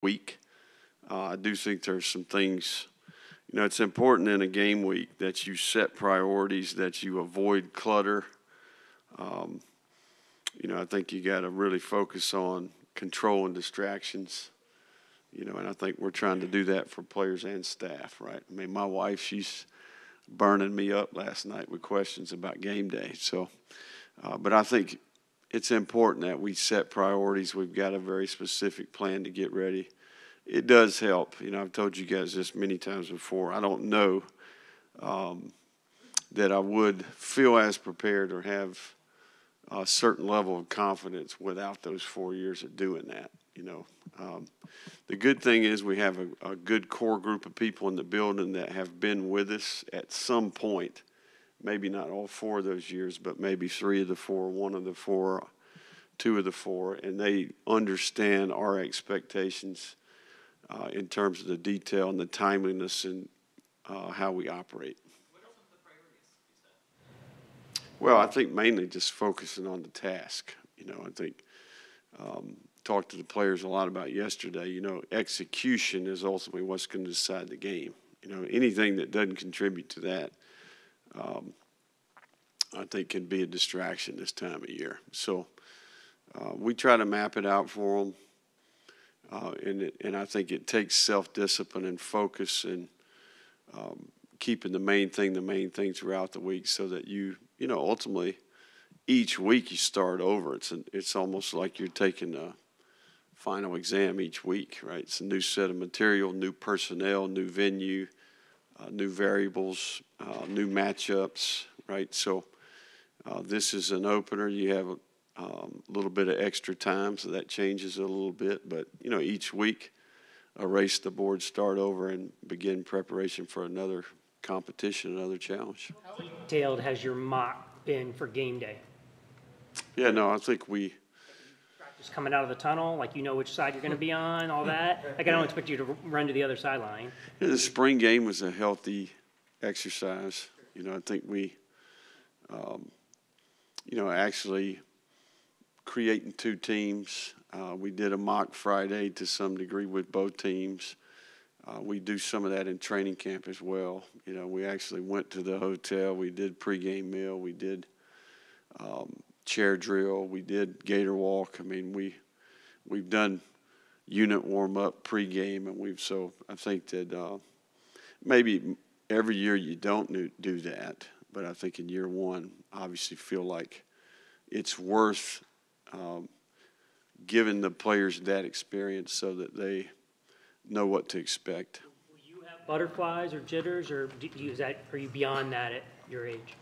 week. I do think there's some things, it's important in a game week that you set priorities, that you avoid clutter. Um, I think you got to really focus on control and distractions. And I think we're trying to do that for players and staff, right? I mean, my wife, she's burning me up last night with questions about game day. So, but I think it's important that we set priorities. We've got a very specific plan to get ready. It does help. I've told you guys this many times before. I don't know that I would feel as prepared or have a certain level of confidence without those 4 years of doing that. The good thing is we have a good core group of people in the building that have been with us at some point, maybe not all 4 of those years, but maybe 3 of the 4, 1 of the 4, 2 of the 4, and they understand our expectations in terms of the detail and the timeliness and how we operate. What are some of the priorities you said? Well, I think mainly just focusing on the task. I think talked to the players a lot about yesterday. Execution is ultimately what's going to decide the game. Anything that doesn't contribute to that, I think can be a distraction this time of year. So we try to map it out for them. And I think it takes self-discipline and focus and keeping the main thing throughout the week so that ultimately each week you start over. It's almost like you're taking a final exam each week, right? It's a new set of material, new personnel, new venue, new variables, new matchups, right? So this is an opener. You have a little bit of extra time, so that changes it a little bit. But, each week, erase the board, start over, and begin preparation for another competition, another challenge. How detailed has your mock been for game day? Yeah, no, I think we – Practice coming out of the tunnel, like which side you're going to be on, all that? Like I don't expect you to run to the other sideline. the spring game was a healthy exercise. I think we, actually – creating 2 teams. We did a mock Friday to some degree with both teams. We do some of that in training camp as well. We actually went to the hotel. We did pregame meal. We did chair drill. We did gator walk. I mean, we've done unit warm up pregame, and so I think that maybe every year you don't do that, but I think in year one, obviously feel like it's worth giving the players that experience so that they know what to expect. Will you have butterflies or jitters, or are you beyond that at your age?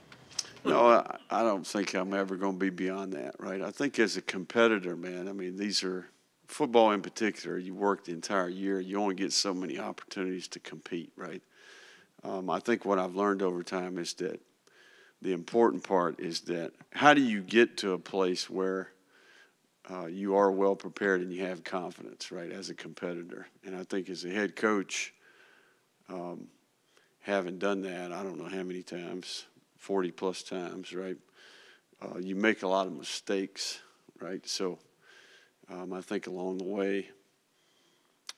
No, I don't think I'm ever going to be beyond that, right? I think as a competitor, man, I mean, these are football in particular. You work the entire year. You only get so many opportunities to compete, right? I think what I've learned over time is that the important part is that how do you get to a place where you are well prepared and you have confidence, right, as a competitor. And I think as a head coach, having done that, I don't know how many times, 40-plus times, right, you make a lot of mistakes, right? So I think along the way,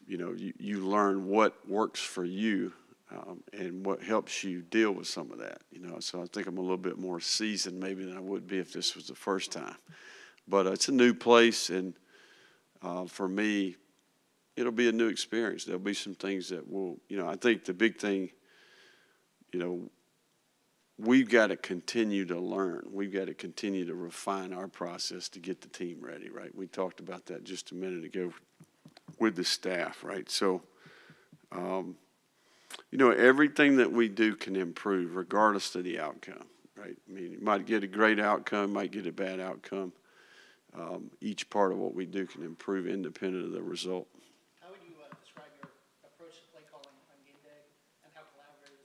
you learn what works for you and what helps you deal with some of that, So I think I'm a little bit more seasoned maybe than I would be if this was the first time. But it's a new place, and for me, it'll be a new experience. There'll be some things that will, I think the big thing, we've got to continue to learn. We've got to continue to refine our process to get the team ready, right? We talked about that just a minute ago with the staff, right? So, everything that we do can improve regardless of the outcome, right? I mean, you might get a great outcome, might get a bad outcome. Each part of what we do can improve independent of the result. How would you describe your approach to play calling on game day, and how collaborative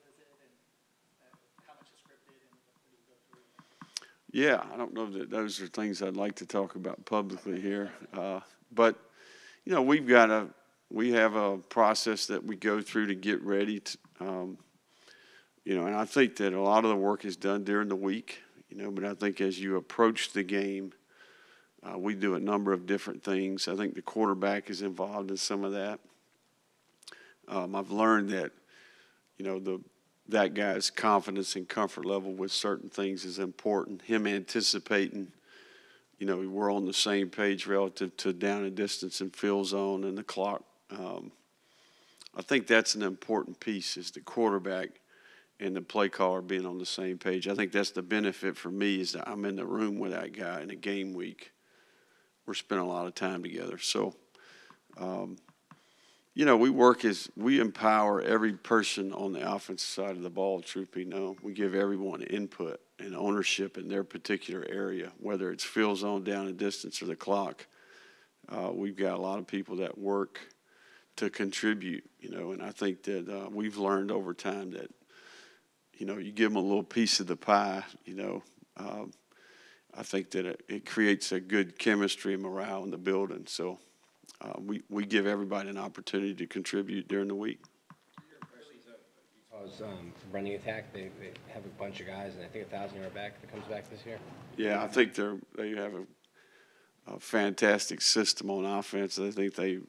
is it, and how much is scripted, and what do you go through? Yeah, I don't know that those are things I'd like to talk about publicly here, but we have a process that we go through to get ready to, and I think that a lot of the work is done during the week, but I think as you approach the game, We do a number of different things. I think the quarterback is involved in some of that. I've learned that, that guy's confidence and comfort level with certain things is important. Him anticipating, we're on the same page relative to down and distance and field zone and the clock. I think that's an important piece, is the quarterback and the play caller being on the same page. I think that's the benefit for me, is that I'm in the room with that guy in a game week. We're spending a lot of time together. So, we empower every person on the offensive side of the ball, truth be known. We give everyone input and ownership in their particular area, whether it's field zone, down and distance, or the clock. We've got a lot of people that work to contribute, and I think that we've learned over time that, you give them a little piece of the pie, I think that it creates a good chemistry and morale in the building. So we give everybody an opportunity to contribute during the week. Utah's running attack, they have a bunch of guys, and I think 1,000-yard back that comes back this year. Yeah, I think they have a fantastic system on offense. I think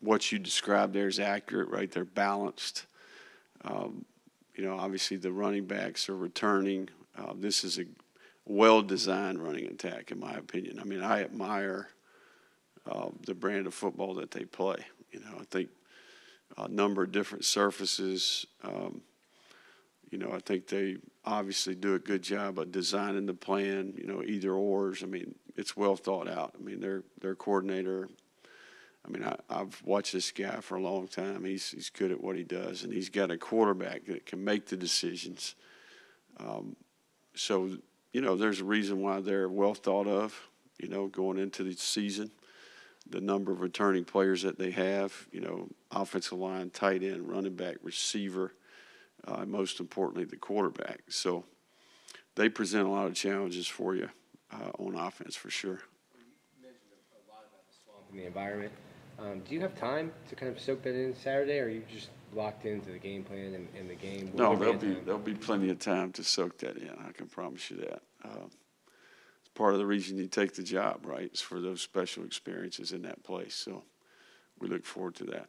what you described there is accurate, right? They're balanced. Obviously the running backs are returning. This is a well-designed running attack, in my opinion. I mean, I admire the brand of football that they play. I think a number of different surfaces. I think they obviously do a good job of designing the plan, either ors. I mean, it's well thought out. I mean, their coordinator, I've watched this guy for a long time. He's good at what he does, and he's got a quarterback that can make the decisions. So, there's a reason why they're well thought of, going into the season. The number of returning players that they have, offensive line, tight end, running back, receiver, and most importantly, the quarterback. So they present a lot of challenges for you on offense, for sure. You mentioned a lot about the swamp and the environment. Do you have time to kind of soak that in Saturday, or are you just locked into the game plan and the game? No, there'll be plenty of time to soak that in. I can promise you that. It's part of the reason you take the job, right? It's for those special experiences in that place. So we look forward to that.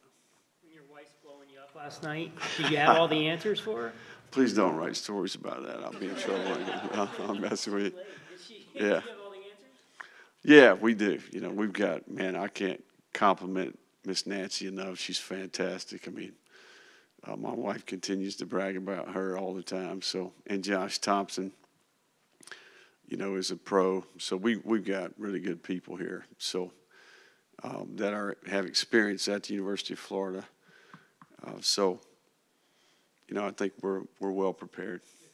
When your wife's blowing you up last night, did you have all the answers for her? Please don't write stories about that. I'll be in trouble. I'm messing with you. Yeah. Did you have all the answers? Yeah, we do. We've got, I can't compliment Miss Nancy enough. She's fantastic. My wife continues to brag about her all the time. So, and Josh Thompson, is a pro. So we've got really good people here. So that have experience at the University of Florida. I think we're well prepared. Is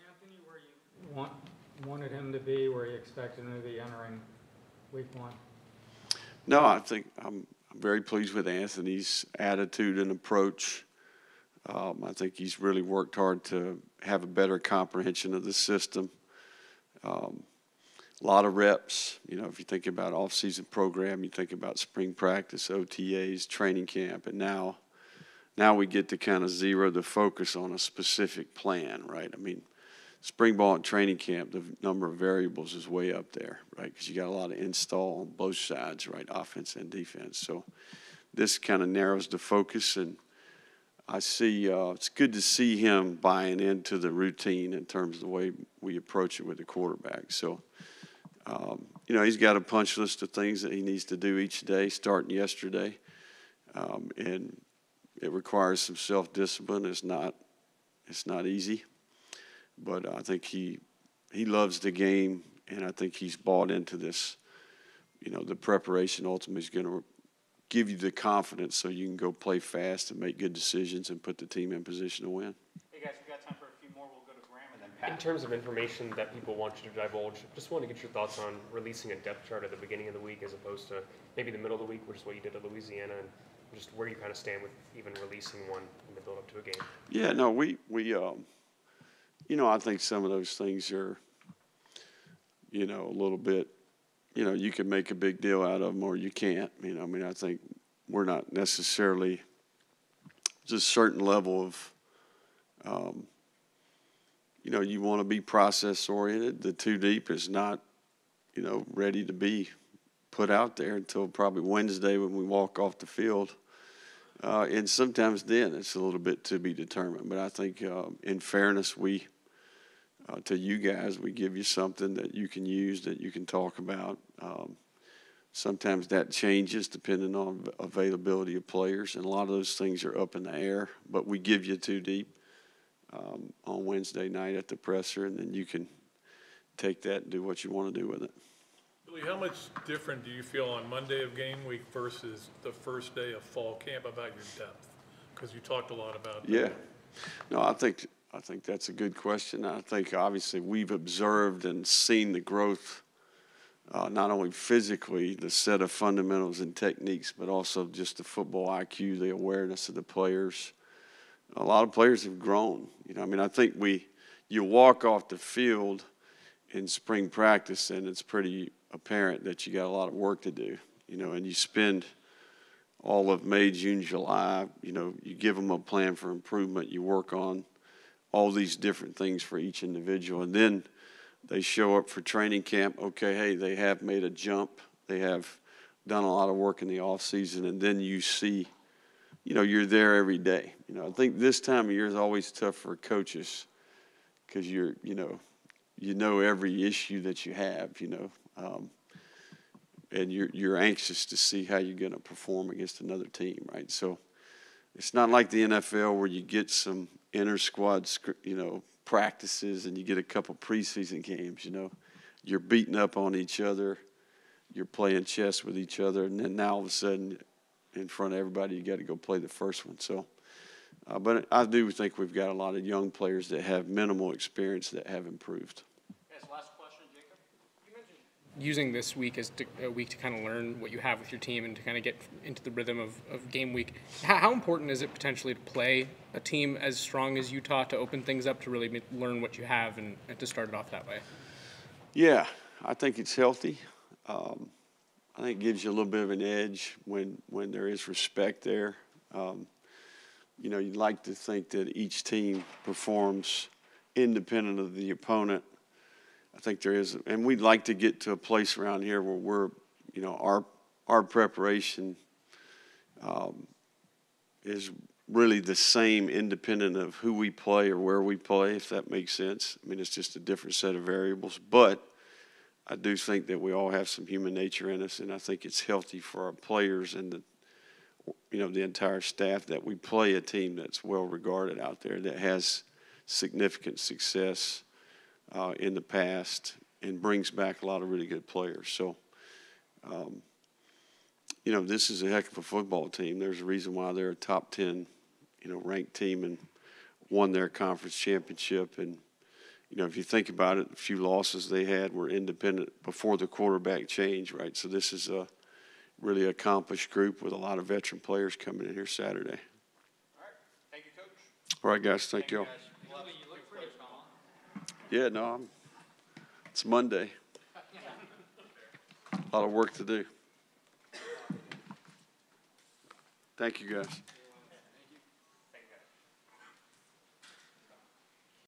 Anthony where you wanted him to be, where you expected him to be entering week one? No, I think I'm very pleased with Anthony's attitude and approach. I think he's really worked hard to have a better comprehension of the system. A lot of reps. If you think about off-season program, you think about spring practice, OTAs, training camp, and now we get to kind of zero the focus on a specific plan, right? Spring ball and training camp, the number of variables is way up there, right? Because you got a lot of install on both sides, right, offense and defense. So this kind of narrows the focus, and I see it's good to see him buying into the routine in terms of the way we approach it with the quarterback. So, he's got a punch list of things that he needs to do each day, starting yesterday, and it requires some self-discipline. It's not easy. But I think he loves the game, and I think he's bought into this. The preparation ultimately is going to give you the confidence so you can go play fast and make good decisions and put the team in position to win. Hey guys, we've got time for a few more. We'll go to Graham and then Pat. In terms of information that people want you to divulge, just want to get your thoughts on releasing a depth chart at the beginning of the week as opposed to maybe the middle of the week, which is what you did at Louisiana, and just where you kind of stand with even releasing one in the build-up to a game. Yeah, no, we I think some of those things are, a little bit, you can make a big deal out of them or you can't. I think we're not necessarily just a certain level of, you want to be process-oriented. The too deep is not, ready to be put out there until probably Wednesday when we walk off the field. And sometimes then it's a little bit to be determined. But I think in fairness, to you guys, we give you something that you can use, that you can talk about. Sometimes that changes depending on availability of players, and a lot of those things are up in the air. But we give you too deep on Wednesday night at the presser, and then you can take that and do what you want to do with it. Billy, how much different do you feel on Monday of game week versus the first day of fall camp about your depth? Because you talked a lot about that. Yeah. No, I think that's a good question. I think obviously we've observed and seen the growth, not only physically, the set of fundamentals and techniques, but also just the football IQ, the awareness of the players. A lot of players have grown. I mean, I think you walk off the field in spring practice and it's pretty apparent that you got a lot of work to do, and you spend all of May, June, July, you give them a plan for improvement, you work on all these different things for each individual, and then they show up for training camp. Okay, hey, they have made a jump, they have done a lot of work in the off season, and then you see, you're there every day. I think this time of year is always tough for coaches because you know every issue that you have, and you're anxious to see how you're going to perform against another team, right? So it's not like the NFL where you get some inter-squad, practices and you get a couple preseason games, You're beating up on each other, you're playing chess with each other, and then now all of a sudden in front of everybody you got to go play the first one. So, but I do think we've got a lot of young players that have minimal experience that have improved. Last question, Jacob. You mentioned using this week as a week to kind of learn what you have with your team and to kind of get into the rhythm of game week. How important is it potentially to play a team as strong as Utah to open things up to really learn what you have and to start it off that way? Yeah, I think it's healthy. I think it gives you a little bit of an edge when there is respect there. You'd like to think that each team performs independent of the opponent. I think there is, and we'd like to get to a place around here where we're, our preparation is really the same independent of who we play or where we play, if that makes sense. I mean, it's just a different set of variables, but I do think that we all have some human nature in us, and I think it's healthy for our players and the entire staff that we play a team that's well regarded out there, that has significant success in the past and brings back a lot of really good players. So, this is a heck of a football team. There's a reason why they're a top 10, ranked team and won their conference championship. And, if you think about it, a few losses they had were independent before the quarterback change, right? So this is a really accomplished group with a lot of veteran players coming in here Saturday. All right. Thank you, Coach. All right, guys. Thank you all. Yeah, no, it's Monday. A lot of work to do. Thank you, guys.